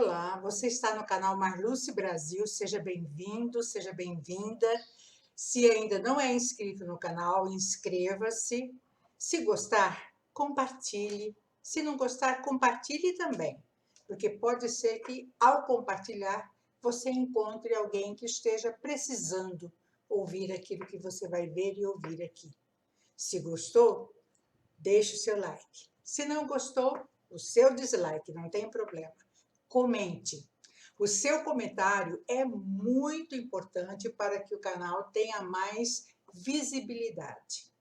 Olá, você está no canal Marluce Brasil, seja bem-vindo, seja bem-vinda. Se ainda não é inscrito no canal, inscreva-se. Se gostar, compartilhe. Se não gostar, compartilhe também, porque pode ser que, ao compartilhar, você encontre alguém que esteja precisando ouvir aquilo que você vai ver e ouvir aqui. Se gostou, deixe o seu like. Se não gostou, o seu dislike, não tem problema. Comente. O seu comentário é muito importante para que o canal tenha mais visibilidade.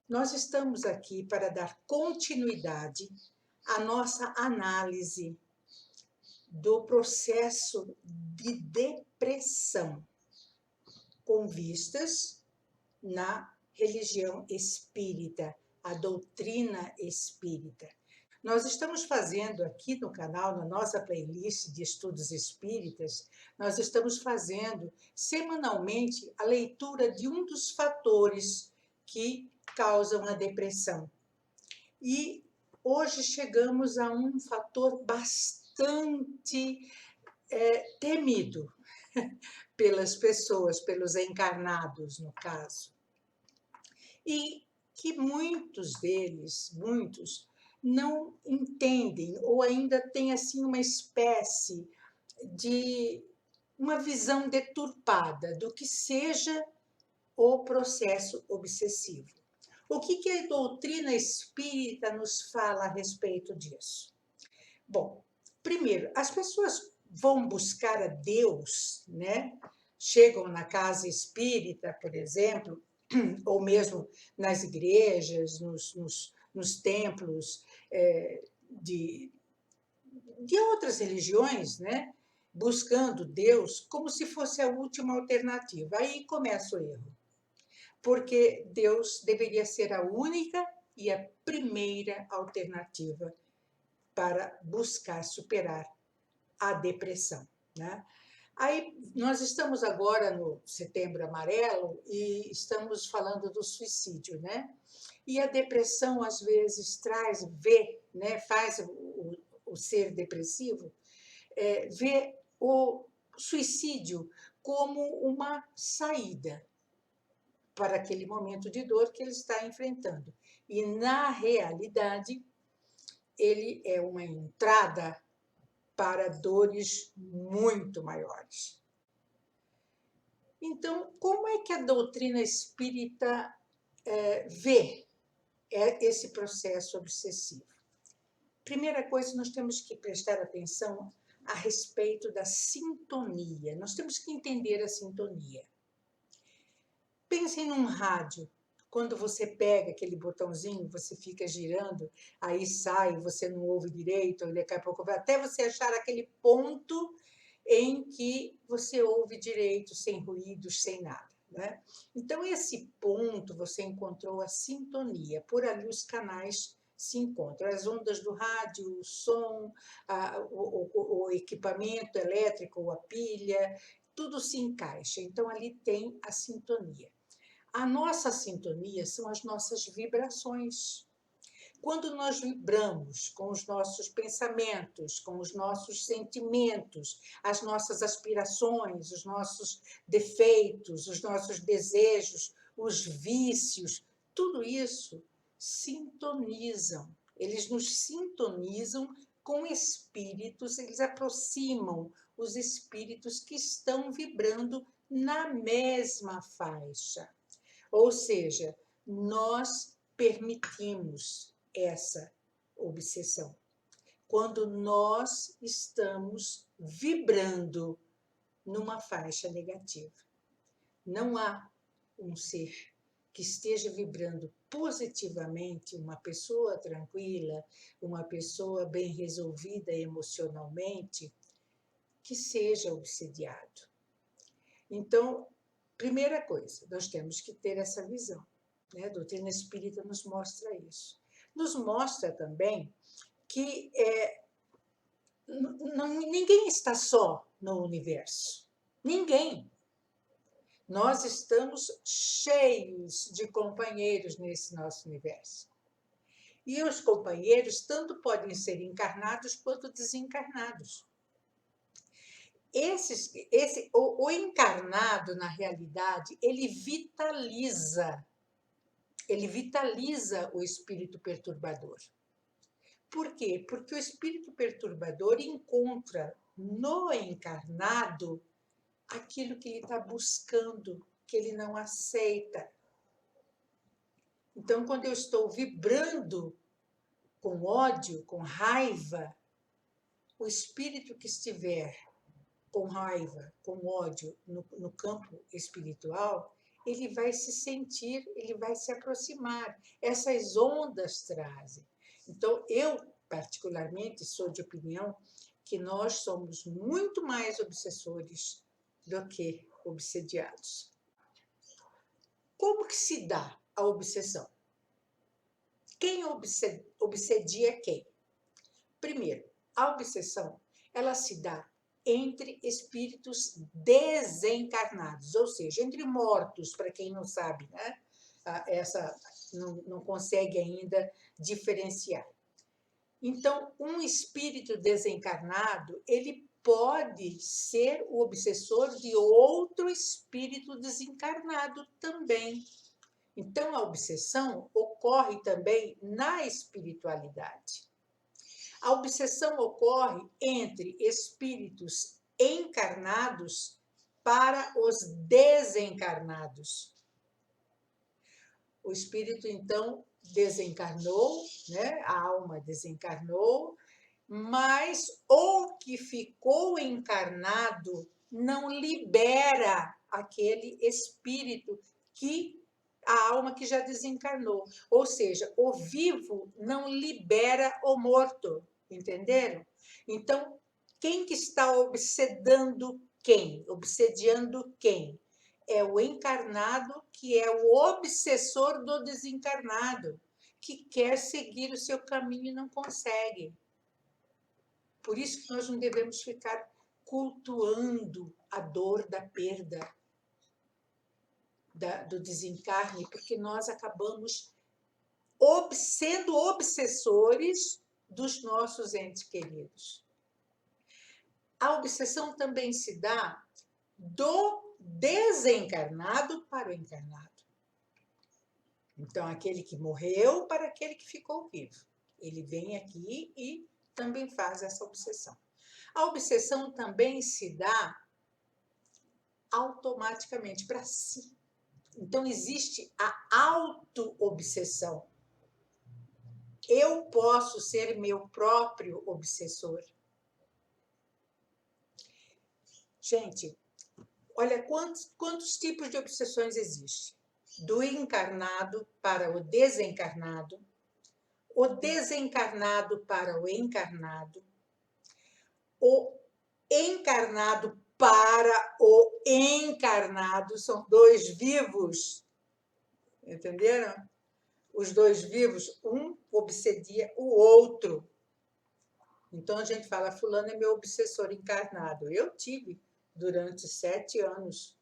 Nós estamos aqui para dar continuidade à nossa análise do processo de depressão, com vistas na religião espírita, a doutrina espírita. Nós estamos fazendo aqui no canal, na nossa playlist de estudos espíritas, nós estamos fazendo semanalmente a leitura de um dos fatores que causam a depressão. E hoje chegamos a um fator bastante temido pelas pessoas, pelos encarnados, no caso. E que muitos deles, não entendem ou ainda têm assim uma espécie de uma visão deturpada do que seja o processo obsessivo. O que a doutrina espírita nos fala a respeito disso? Bom, primeiro, as pessoas vão buscar a Deus, né? Chegam na casa espírita, por exemplo, ou mesmo nas igrejas, nos templos de outras religiões, né? Buscando Deus como se fosse a última alternativa. Aí começa o erro, porque Deus deveria ser a única e a primeira alternativa para buscar superar a depressão, né? Aí nós estamos agora no Setembro Amarelo e estamos falando do suicídio, né? E a depressão às vezes né, faz o ser depressivo, vê o suicídio como uma saída para aquele momento de dor que ele está enfrentando. E na realidade, ele é uma entrada para dores muito maiores. Então, como é que a doutrina espírita vê esse processo obsessivo? Primeira coisa, nós temos que prestar atenção a respeito da sintonia. Nós temos que entender a sintonia. Pensem num rádio. Quando você pega aquele botãozinho, você fica girando, aí sai, você não ouve direito, daqui a pouco vai até você achar aquele ponto em que você ouve direito, sem ruídos, sem nada, né? Então, esse ponto, você encontrou a sintonia. Por ali os canais se encontram. As ondas do rádio, o som, o equipamento elétrico, a pilha, tudo se encaixa. Então, ali tem a sintonia. A nossa sintonia são as nossas vibrações. Quando nós vibramos com os nossos pensamentos, com os nossos sentimentos, as nossas aspirações, os nossos defeitos, os nossos desejos, os vícios, tudo isso sintonizam. Eles nos sintonizam com espíritos, eles aproximam os espíritos que estão vibrando na mesma faixa. Ou seja, nós permitimos essa obsessão quando nós estamos vibrando numa faixa negativa. Não há um ser que esteja vibrando positivamente, uma pessoa tranquila, uma pessoa bem resolvida emocionalmente, que seja obsediado. Então, primeira coisa, nós temos que ter essa visão, né? A doutrina espírita nos mostra isso. Nos mostra também que ninguém está só no universo. Ninguém. Nós estamos cheios de companheiros nesse nosso universo. E os companheiros tanto podem ser encarnados quanto desencarnados. o encarnado, na realidade, ele vitaliza o espírito perturbador. Por quê? Porque o espírito perturbador encontra no encarnado aquilo que ele está buscando, que ele não aceita. Então, quando eu estou vibrando com ódio, com raiva, o espírito que estiver com raiva, com ódio no campo espiritual, ele vai se sentir, ele vai se aproximar. Essas ondas trazem. Então, eu, particularmente, sou de opinião que nós somos muito mais obsessores do que obsediados. Como que se dá a obsessão? Quem obsedia quem? Primeiro, a obsessão, ela se dá entre espíritos desencarnados, ou seja, entre mortos, para quem não sabe, né? Essa não consegue ainda diferenciar. Então, um espírito desencarnado, ele pode ser o obsessor de outro espírito desencarnado também. Então, a obsessão ocorre também na espiritualidade. A obsessão ocorre entre espíritos encarnados para os desencarnados. O espírito, então, desencarnou, né? A alma desencarnou, mas o que ficou encarnado não libera aquele espírito que a alma que já desencarnou. Ou seja, o vivo não libera o morto, entenderam? Então, quem que está obsedando quem? Obsediando quem? É o encarnado que é o obsessor do desencarnado, que quer seguir o seu caminho e não consegue. Por isso que nós não devemos ficar cultuando a dor da perda, do desencarne, porque nós acabamos sendo obsessores dos nossos entes queridos. A obsessão também se dá do desencarnado para o encarnado. Então, aquele que morreu para aquele que ficou vivo. Ele vem aqui e também faz essa obsessão. A obsessão também se dá automaticamente para si. Então, existe a auto-obsessão. Eu posso ser meu próprio obsessor. Gente, olha quantos tipos de obsessões existem. Do encarnado para o desencarnado para o encarnado, o encarnado para o encarnado, são dois vivos, entenderam? Os dois vivos, um obsedia o outro. Então, a gente fala, fulano é meu obsessor encarnado. Eu tive, durante 7 anos,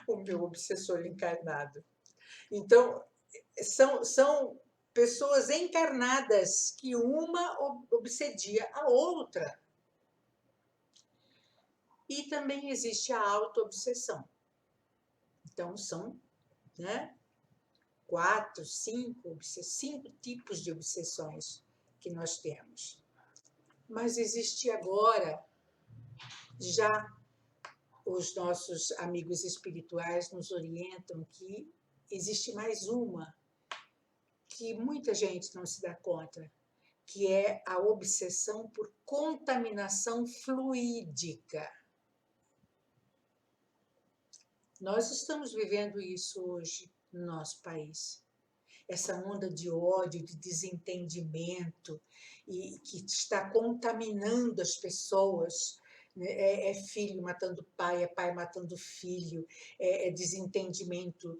o meu obsessor encarnado. Então, são pessoas encarnadas que uma obsedia a outra. E também existe a auto-obsessão. Então, são, né, 4, 5 tipos de obsessões que nós temos. Mas existe agora, já os nossos amigos espirituais nos orientam que existe mais uma, que muita gente não se dá conta, que é a obsessão por contaminação fluídica. Nós estamos vivendo isso hoje no nosso país. Essa onda de ódio, de desentendimento, e que está contaminando as pessoas. É filho matando pai, é pai matando filho, é desentendimento,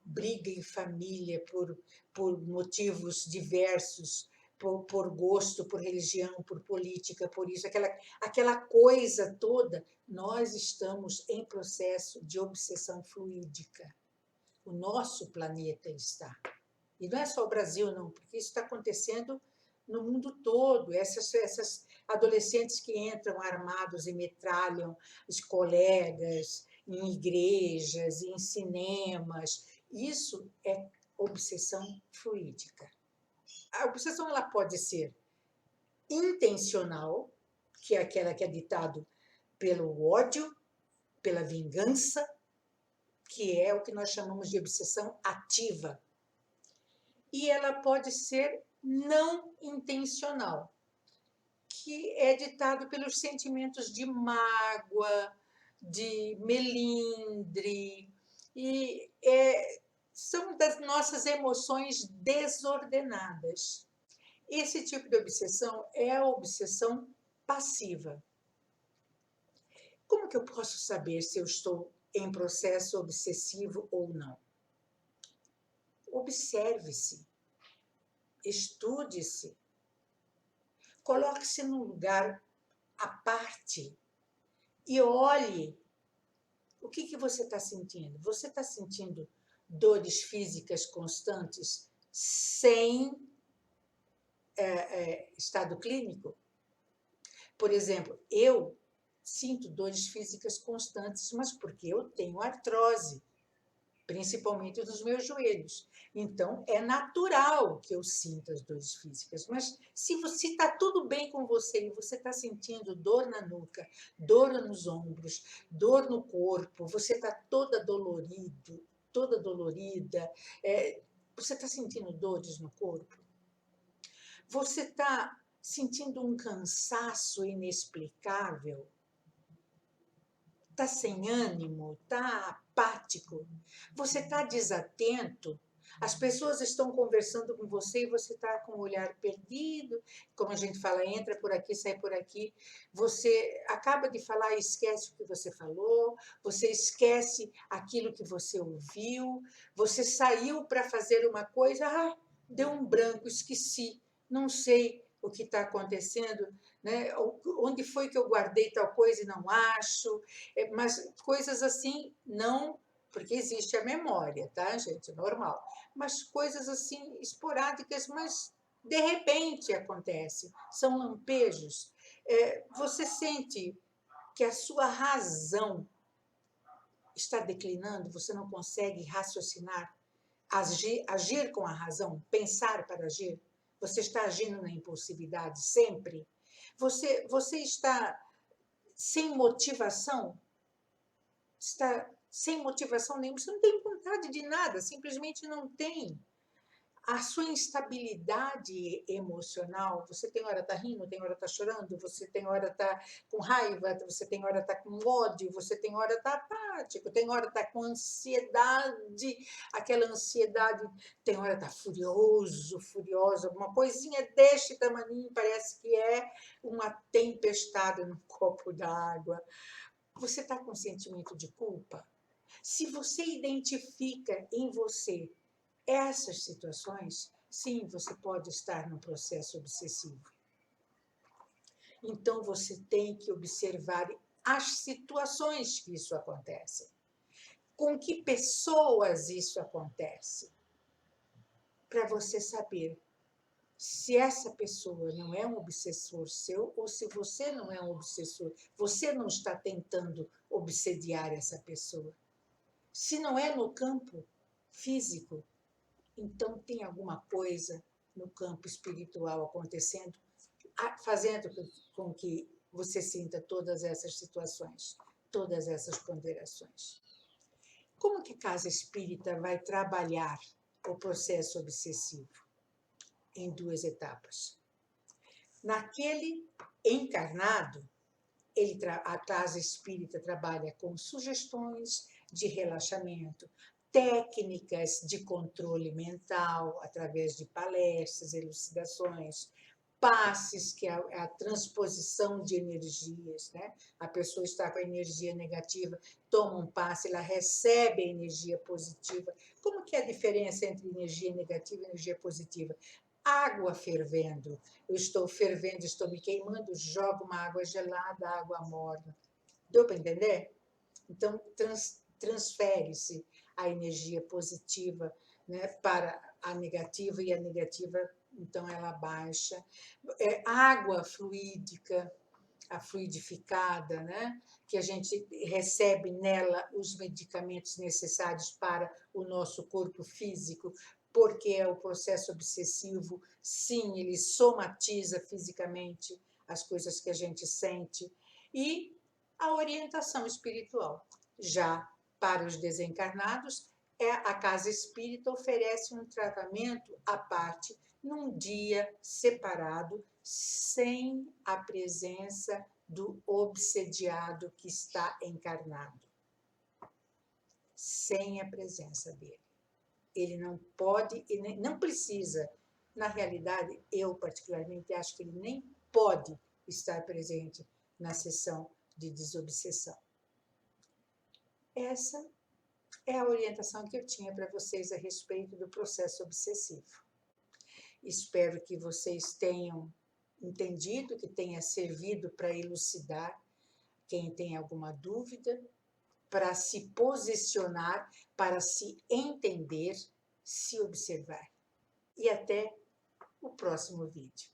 briga em família por motivos diversos, por gosto, por religião, por política, por isso, aquela coisa toda. Nós estamos em processo de obsessão fluídica. O nosso planeta está. E não é só o Brasil, não, porque isso está acontecendo no mundo todo. Essas adolescentes que entram armados e metralham os colegas em igrejas, em cinemas. Isso é obsessão fluídica. A obsessão ela pode ser intencional, que é aquela que é ditado pelo ódio, pela vingança, que é o que nós chamamos de obsessão ativa. E ela pode ser não intencional, que é ditado pelos sentimentos de mágoa, de melindre, e são das nossas emoções desordenadas. Esse tipo de obsessão é a obsessão passiva. Como que eu posso saber se eu estou em processo obsessivo ou não? Observe-se, estude-se, coloque-se num lugar à parte e olhe o que você está sentindo. Você está sentindo dores físicas constantes sem estado clínico? Por exemplo, eu sinto dores físicas constantes, mas porque eu tenho artrose, principalmente dos meus joelhos. Então, é natural que eu sinta as dores físicas. Mas se está tudo bem com você e você está sentindo dor na nuca, dor nos ombros, dor no corpo, você está toda dolorido, toda dolorida, você está sentindo dores no corpo, você está sentindo um cansaço inexplicável, está sem ânimo, está apático, você está desatento, as pessoas estão conversando com você e você está com o olhar perdido, como a gente fala, entra por aqui, sai por aqui, você acaba de falar e esquece o que você falou, você esquece aquilo que você ouviu, você saiu para fazer uma coisa, deu um branco, esqueci, não sei o que está acontecendo, né? Onde foi que eu guardei tal coisa e não acho, mas coisas assim não, porque existe a memória, tá, gente? Normal. Mas coisas assim esporádicas, mas de repente acontece, são lampejos. Você sente que a sua razão está declinando, você não consegue raciocinar, agir com a razão, pensar para agir, você está agindo na impulsividade sempre, você está sem motivação, está sem motivação nenhuma, você não tem vontade de nada, simplesmente não tem. A sua instabilidade emocional, você tem hora tá rindo, tem hora tá chorando, você tem hora tá com raiva, você tem hora tá com ódio, você tem hora tá apático, tem hora tá com ansiedade, aquela ansiedade, tem hora tá furioso, furiosa, alguma coisinha deste tamaninho, parece que é uma tempestade num copo d'água. Você está com sentimento de culpa? Se você identifica em você essas situações, sim, você pode estar num processo obsessivo. Então, você tem que observar as situações que isso acontece. Com que pessoas isso acontece? Para você saber se essa pessoa não é um obsessor seu ou se você não é um obsessor. Você não está tentando obsediar essa pessoa. Se não é no campo físico, então tem alguma coisa no campo espiritual acontecendo, fazendo com que você sinta todas essas situações, todas essas ponderações. Como que a casa espírita vai trabalhar o processo obsessivo? Em duas etapas. Naquele encarnado, a casa espírita trabalha com sugestões de relaxamento, técnicas de controle mental, através de palestras, elucidações, passes, que é a transposição de energias, né? A pessoa está com a energia negativa, toma um passe, ela recebe a energia positiva. Como que é a diferença entre energia negativa e energia positiva? Água fervendo. Eu estou fervendo, estou me queimando, jogo uma água gelada, água morna. Deu para entender? Então, transfere-se a energia positiva, né, para a negativa e a negativa então ela baixa. Água fluídica, a fluidificada, né? Que a gente recebe nela os medicamentos necessários para o nosso corpo físico, porque é o processo obsessivo, sim, ele somatiza fisicamente as coisas que a gente sente, e a orientação espiritual. Já para os desencarnados, a casa espírita oferece um tratamento à parte, num dia separado, sem a presença do obsediado que está encarnado. Sem a presença dele. Ele não pode e nem, não precisa. Na realidade, eu particularmente acho que ele nem pode estar presente na sessão de desobsessão. Essa é a orientação que eu tinha para vocês a respeito do processo obsessivo. Espero que vocês tenham entendido, que tenha servido para elucidar quem tem alguma dúvida, para se posicionar, para se entender, se observar. E até o próximo vídeo.